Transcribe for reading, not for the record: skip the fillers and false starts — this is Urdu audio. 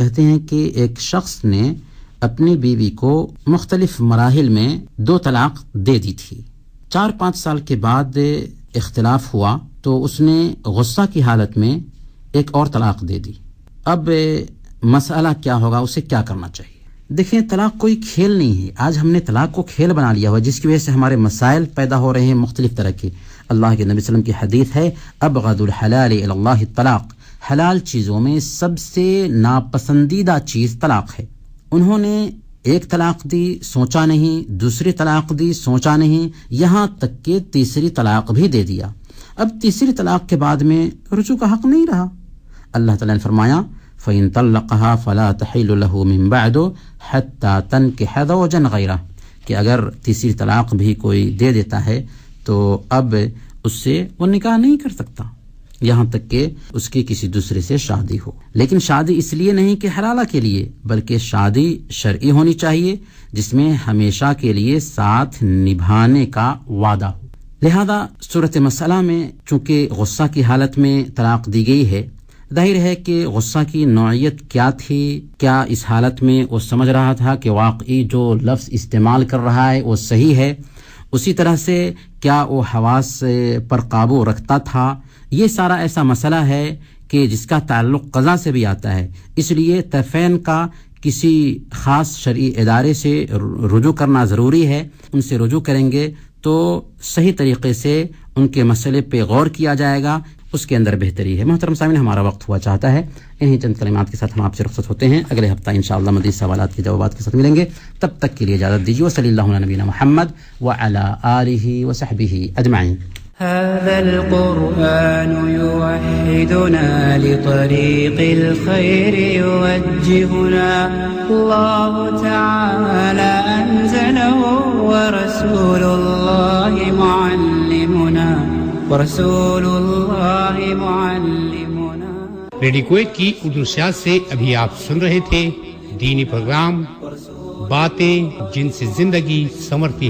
کہتے ہیں کہ ایک شخص نے اپنی بیوی کو مختلف مراحل میں 2 طلاق دے دی تھی. 4-5 سال کے بعد اختلاف ہوا تو اس نے غصہ کی حالت میں ایک اور طلاق دے دی. اب مسئلہ کیا ہوگا، اسے کیا کرنا چاہیے؟ دیکھیں، طلاق کوئی کھیل نہیں ہے. آج ہم نے طلاق کو کھیل بنا لیا ہوا، جس کی وجہ سے ہمارے مسائل پیدا ہو رہے ہیں مختلف طرح کے. اللہ کے نبی صلی اللہ علیہ وسلم کی حدیث ہے، ابغض الحلال الی اللہ الطلاق، حلال چیزوں میں سب سے ناپسندیدہ چیز طلاق ہے. انہوں نے ایک طلاق دی، سوچا نہیں، دوسری طلاق دی، سوچا نہیں، یہاں تک کہ تیسری طلاق بھی دے دیا. اب تیسری طلاق کے بعد میں رجوع کا حق نہیں رہا. اللہ تعالیٰ نے فرمایا فَإِن طَلَّقَهَا فَلَا تَحِلُّ لَهُ مِن بَعْدُ حَتَّى تَنكِحَ زَوْجًا غَيْرَهُ، کہ اگر تیسری طلاق بھی کوئی دے دیتا ہے تو اب اس سے وہ نکاح نہیں کر سکتا یہاں تک کہ اس کی کسی دوسرے سے شادی ہو. لیکن شادی اس لیے نہیں کہ حلالہ کے لیے، بلکہ شادی شرعی ہونی چاہیے جس میں ہمیشہ کے لیے ساتھ نبھانے کا وعدہ ہو. لہذا صورت مسئلہ میں چونکہ غصہ کی حالت میں طلاق دی گئی ہے، ظاہر ہے کہ غصہ کی نوعیت کیا تھی. کیا اس حالت میں وہ سمجھ رہا تھا کہ واقعی جو لفظ استعمال کر رہا ہے وہ صحیح ہے؟ اسی طرح سے کیا وہ حواس پر قابو رکھتا تھا؟ یہ سارا ایسا مسئلہ ہے کہ جس کا تعلق قضا سے بھی آتا ہے. اس لیے طرفین کا کسی خاص شرعی ادارے سے رجوع کرنا ضروری ہے. ان سے رجوع کریں گے تو صحیح طریقے سے ان کے مسئلے پہ غور کیا جائے گا، اس کے اندر بہتری ہے. محترم سامعین، ہمارا وقت ہوا چاہتا ہے. انہی چند کلمات کے ساتھ ہم آپ سے رخصت ہوتے ہیں. اگلے ہفتہ انشاءاللہ مزید سوالات کے جوابات کے ساتھ ملیں گے. تب تک کے لیے اجازت دیجیے. وصلی اللہ علی نبینا محمد وعلی آلہ وصحبہ اجمعین. هذا القرآن يوحدنا لطريق الخير يوجهنا الله تعالى أنزله ورسول الله معلمنا. ریڈیو کویت کی اردو سیاست سے ابھی آپ سن رہے تھے دینی پروگرام باتیں جن سے زندگی سنورتی